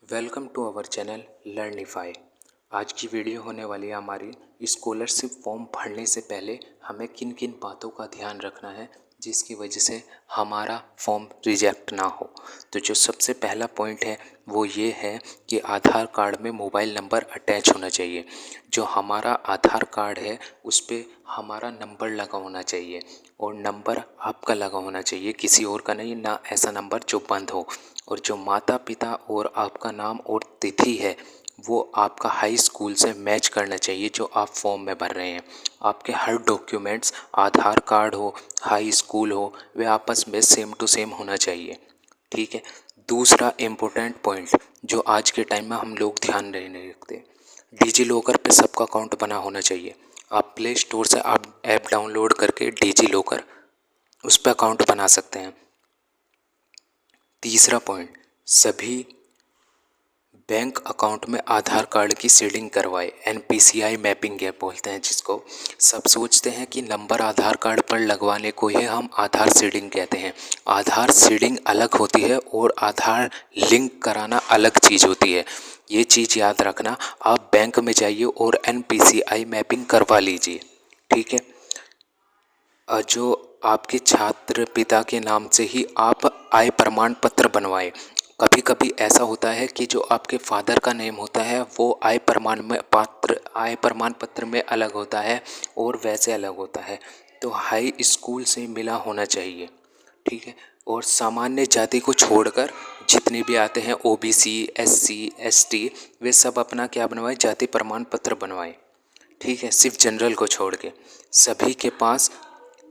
Welcome to our channel Learnify. आज की video होने वाली है हमारी स्कॉलरशिप फॉर्म भरने से पहले हमें किन किन बातों का ध्यान रखना है जिसकी वजह से हमारा फॉर्म रिजेक्ट ना हो। तो जो सबसे पहला पॉइंट है वो ये है कि आधार कार्ड में मोबाइल नंबर अटैच होना चाहिए। जो हमारा आधार कार्ड है उस पर हमारा नंबर लगा होना चाहिए और नंबर आपका लगा होना चाहिए, किसी और का नहीं, ना ऐसा नंबर जो बंद हो। और जो माता पिता और आपका नाम और तिथि है वो आपका हाई स्कूल से मैच करना चाहिए जो आप फॉर्म में भर रहे हैं। आपके हर डॉक्यूमेंट्स, आधार कार्ड हो, हाई स्कूल हो, वे आपस में सेम टू सेम होना चाहिए। ठीक है। दूसरा इम्पोर्टेंट पॉइंट जो आज के टाइम में हम लोग ध्यान नहीं रखते, डिजी लॉकर पे सबका अकाउंट बना होना चाहिए। आप प्ले स्टोर से आप ऐप डाउनलोड करके डिजी लॉकर उस पर अकाउंट बना सकते हैं। तीसरा पॉइंट, सभी बैंक अकाउंट में आधार कार्ड की सीडिंग करवाए। एनपीसीआई मैपिंग ऐप बोलते हैं जिसको। सब सोचते हैं कि नंबर आधार कार्ड पर लगवाने को ही हम आधार सीडिंग कहते हैं। आधार सीडिंग अलग होती है और आधार लिंक कराना अलग चीज़ होती है। ये चीज़ याद रखना। आप बैंक में जाइए और एनपीसीआई मैपिंग करवा लीजिए। ठीक है। जो आपके छात्र पिता के नाम से ही आप आय प्रमाण पत्र बनवाएं। कभी कभी ऐसा होता है कि जो आपके फादर का नेम होता है वो आय प्रमाण पत्र में अलग होता है और वैसे अलग होता है, तो हाई स्कूल से मिला होना चाहिए। ठीक है। और सामान्य जाति को छोड़कर जितने भी आते हैं ओबीसी, एससी, एसटी, वे सब अपना क्या बनवाएं, जाति प्रमाण पत्र बनवाएं। ठीक है। सिर्फ जनरल को छोड़ के सभी के पास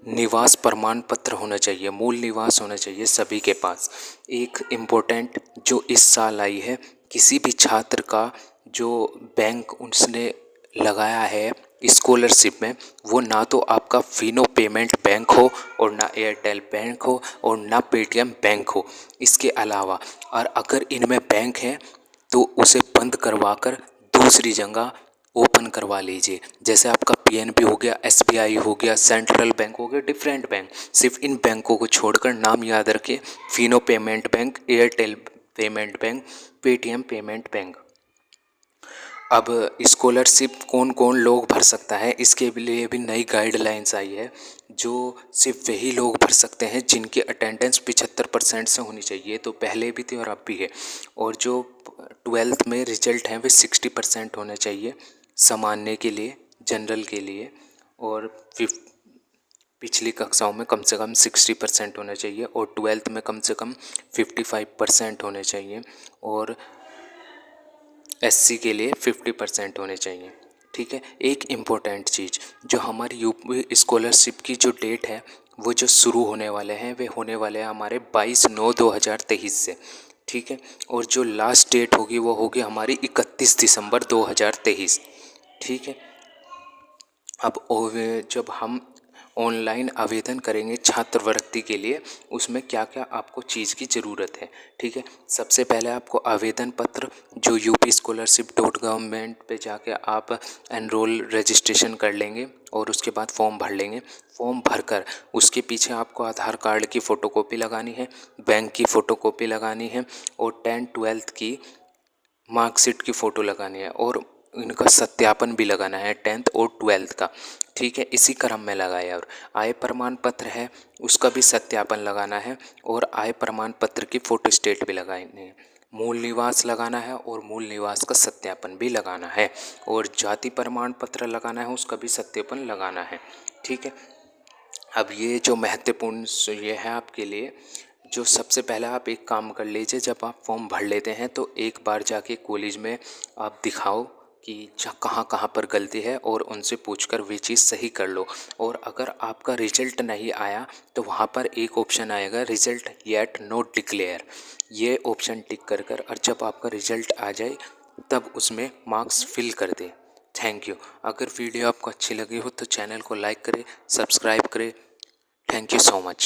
निवास प्रमाण पत्र होना चाहिए, मूल निवास होना चाहिए सभी के पास। एक इम्पोर्टेंट जो इस साल आई है, किसी भी छात्र का जो बैंक उसने लगाया है स्कॉलरशिप में, वो ना तो आपका फिनो पेमेंट बैंक हो और ना एयरटेल बैंक हो और ना पेटीएम बैंक हो। इसके अलावा और अगर इनमें बैंक है तो उसे बंद करवा कर दूसरी जगह ओपन करवा लीजिए। जैसे आपका पीएनबी हो गया, एसबीआई हो गया, सेंट्रल बैंक हो गया, डिफरेंट बैंक। सिर्फ इन बैंकों को छोड़कर नाम याद रखिए, Fino payment bank, Airtel payment bank, Paytm payment bank. अब स्कॉलरशिप कौन कौन लोग भर सकता है, इसके लिए भी नई गाइडलाइंस आई है। जो सिर्फ वही लोग भर सकते हैं जिनकी अटेंडेंस 75% से होनी चाहिए। तो पहले भी थी और अब भी है। और जो 12th में रिजल्ट हैं वे 60% होने चाहिए सामान्य के लिए, जनरल के लिए। और पिछली कक्षाओं में कम से कम 60% होना चाहिए और 12th में कम से कम 55% होने चाहिए और एससी के लिए 50% होने चाहिए। ठीक है। एक इम्पोर्टेंट चीज़, जो हमारी यूपी स्कॉलरशिप की जो डेट है वो जो शुरू होने वाले हैं वे होने वाले हैं हमारे 22/9/2023 से। ठीक है। और जो लास्ट डेट होगी वो होगी हमारी 31 दिसंबर 2023। ठीक है। अब जब हम ऑनलाइन आवेदन करेंगे छात्रवृत्ति के लिए, उसमें क्या क्या आपको चीज़ की ज़रूरत है। ठीक है। सबसे पहले आपको आवेदन पत्र जो upscholarship.government पे जाके आप एनरोल रजिस्ट्रेशन कर लेंगे और उसके बाद फॉर्म भर लेंगे। फॉर्म भरकर उसके पीछे आपको आधार कार्ड की फ़ोटोकॉपी लगानी है, बैंक की फ़ोटोकॉपी लगानी है और 10th-12th की मार्कशीट की फ़ोटो लगानी है और इनका सत्यापन भी लगाना है 10th और 12th का। ठीक है। इसी क्रम में लगाया। और आय प्रमाण पत्र है उसका भी सत्यापन लगाना है और आय प्रमाण पत्र की फ़ोटो स्टेट भी लगानी है। मूल निवास लगाना है और मूल निवास का सत्यापन भी लगाना है और जाति प्रमाण पत्र लगाना है, उसका भी सत्यापन लगाना है। ठीक है। अब ये जो महत्वपूर्ण ये है आपके लिए, जो सबसे पहले आप एक काम कर लीजिए, जब आप फॉर्म भर लेते हैं तो एक बार जाके कॉलेज में आप दिखाओ कि कहाँ कहाँ पर गलती है और उनसे पूछकर वे चीज़ सही कर लो। और अगर आपका रिजल्ट नहीं आया तो वहाँ पर एक ऑप्शन आएगा, रिजल्ट येट नॉट डिक्लेयर। ये ऑप्शन टिक कर और जब आपका रिजल्ट आ जाए तब उसमें मार्क्स फिल कर दें। Thank you. अगर वीडियो आपको अच्छी लगी हो तो चैनल को लाइक करें, सब्सक्राइब करें। Thank you so much.